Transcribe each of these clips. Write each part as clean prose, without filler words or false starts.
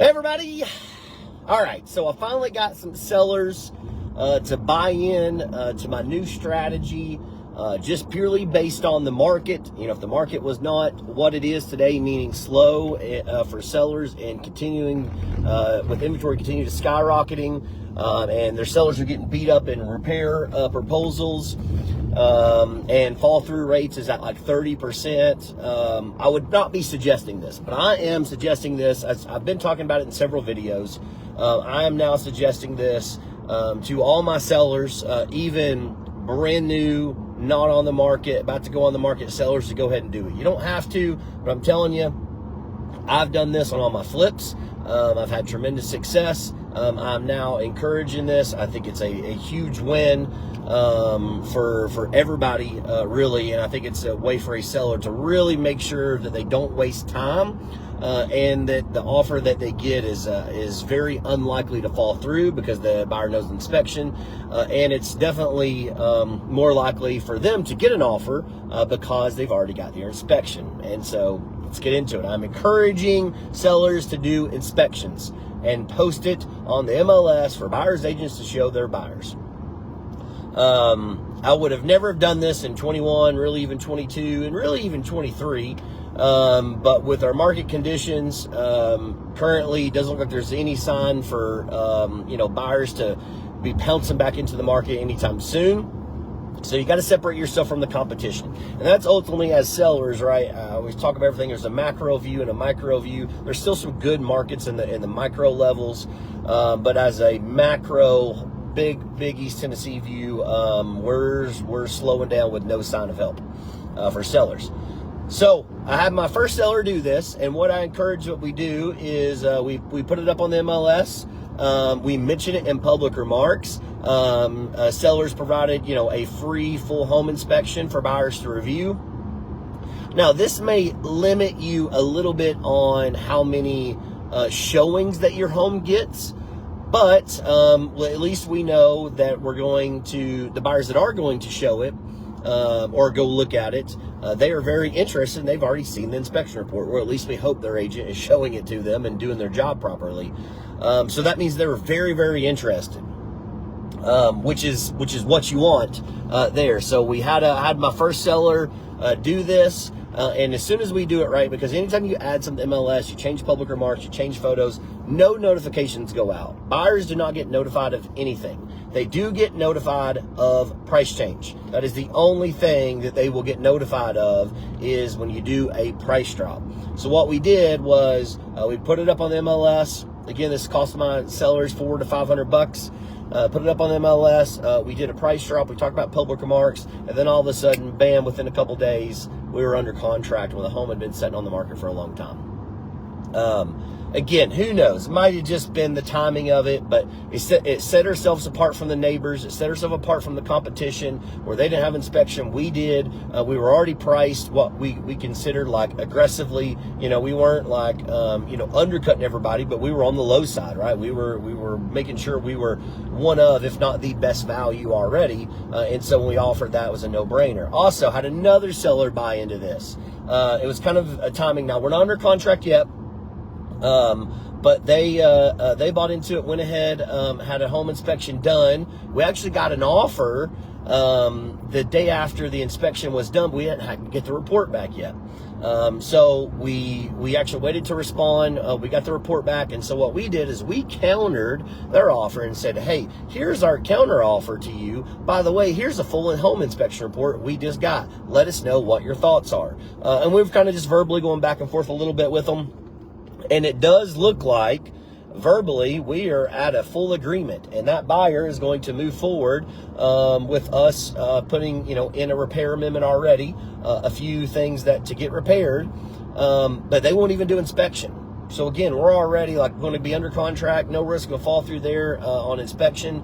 Hey everybody. All right, so I finally got some sellers to buy in to my new strategy, just purely based on the market. You know, if the market was not what it is today, meaning slow for sellers and continuing with inventory continue to skyrocketing, and their sellers are getting beat up in repair proposals, and fall through rates is at like 30%. I would not be suggesting this, but I am suggesting this. I've been talking about it in several videos. I am now suggesting this to all my sellers, even brand new, not on the market, about to go on the market sellers, to go ahead and do it. You don't have to, but I'm telling you, I've done this on all my flips. I've had tremendous success. I'm now encouraging this. I think it's a huge win for everybody, really, and I think it's a way for a seller to really make sure that they don't waste time, and that the offer that they get is very unlikely to fall through because the buyer knows the inspection, and it's definitely more likely for them to get an offer because they've already got their inspection. And so let's get into it. I'm encouraging sellers to do inspections and post it on the MLS for buyers agents to show their buyers. I would have never have done this in 21, really even 22, and really even 23. But with our market conditions, currently it doesn't look like there's any sign for, buyers to be pouncing back into the market anytime soon. So you got to separate yourself from the competition. And that's ultimately, as sellers, right? I always talk about everything. There's a macro view and a micro view. There's still some good markets in the micro levels. But as a macro, big East Tennessee view, we're slowing down with no sign of help for sellers. So I had my first seller do this, and what I encourage what we do is we put it up on the MLS. We mention it in public remarks. Sellers provided, a free full home inspection for buyers to review. Now, this may limit you a little bit on how many showings that your home gets, but at least we know that the buyers that are going to show it or go look at it, they are very interested, and they've already seen the inspection report, or at least we hope their agent is showing it to them and doing their job properly. So that means they're very, very interested, which is what you want there. So I had my first seller do this, and as soon as we do it right, because anytime you add some to MLS, you change public remarks, you change photos, no notifications go out. Buyers do not get notified of anything. They do get notified of price change. That is the only thing that they will get notified of, is when you do a price drop. So what we did was we put it up on the MLS. Again, this cost my sellers $400 to $500. Put it up on the MLS. We did a price drop. We talked about public remarks, and then all of a sudden, bam! Within a couple days, we were under contract when the home had been sitting on the market for a long time. Again, who knows? It might have just been the timing of it, but it set ourselves apart from the neighbors. It set ourselves apart from the competition where they didn't have inspection. We did. We were already priced what we considered like aggressively. We weren't like, undercutting everybody, but we were on the low side, right? We were making sure we were one of, if not the best value already. And so when we offered that, it was a no-brainer. Also, had another seller buy into this. It was kind of a timing. Now, we're not under contract yet. But they bought into it, went ahead, had a home inspection done. We actually got an offer the day after the inspection was done. We didn't get the report back yet. So we actually waited to respond. We got the report back, and so what we did is we countered their offer and said, hey, here's our counter offer to you. By the way, here's a full home inspection report we just got. Let us know what your thoughts are. And we've kind of just verbally going back and forth a little bit with them. And it does look like verbally we are at a full agreement, and that buyer is going to move forward with us putting, in a repair amendment already, a few things that to get repaired, but they won't even do inspection. So again, we're already going to be under contract, no risk of fall through there on inspection,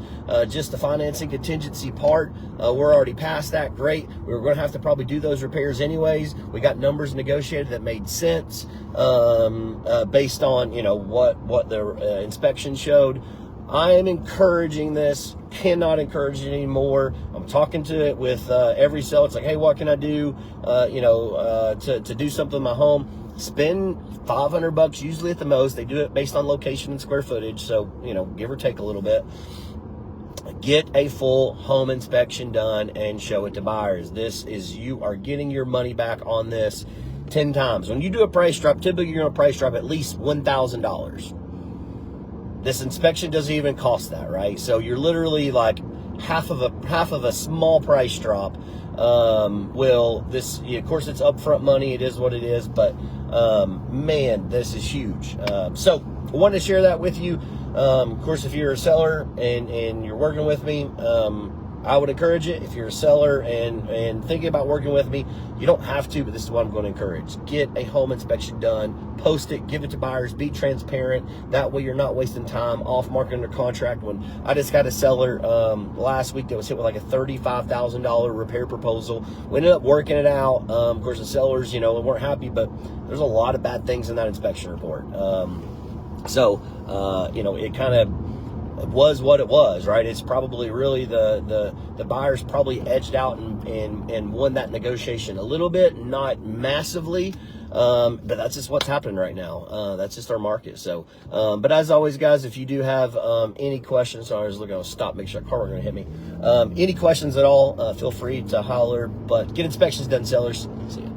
just the financing contingency part. We're already past that. Great. We were going to have to probably do those repairs anyways. We got numbers negotiated that made sense based on what the inspection showed. I am encouraging this. Cannot encourage it anymore. I'm talking to it with every seller. It's like, hey, what can I do? To do something in my home? spend $500 usually at the most. They do it based on location and square footage, so give or take a little bit. Get a full home inspection done and show it to buyers. You are getting your money back on this 10 times. When you do a price drop, typically you're going to price drop at least $1,000. This inspection doesn't even cost that, right? So you're literally like half of a small price drop. Of course it's upfront money, it is what it is, but man, this is huge. So I wanted to share that with you. Of course, if you're a seller and you're working with me, I would encourage it. If you're a seller and thinking about working with me, you don't have to, but this is what I'm going to encourage. Get a home inspection done, post it, give it to buyers, be transparent. That way you're not wasting time off market under contract. When I just got a seller last week that was hit with like a $35,000 repair proposal. We ended up working it out. Of course, the sellers, weren't happy, but there's a lot of bad things in that inspection report. It kind of was what it was, right? It's probably really the buyers probably edged out and won that negotiation a little bit, not massively, but that's just what's happening right now. That's just our market. So, but as always, guys, if you do have any questions, I was looking to stop, make sure a car wasn't going to hit me. Any questions at all, feel free to holler. But get inspections done, sellers. See ya.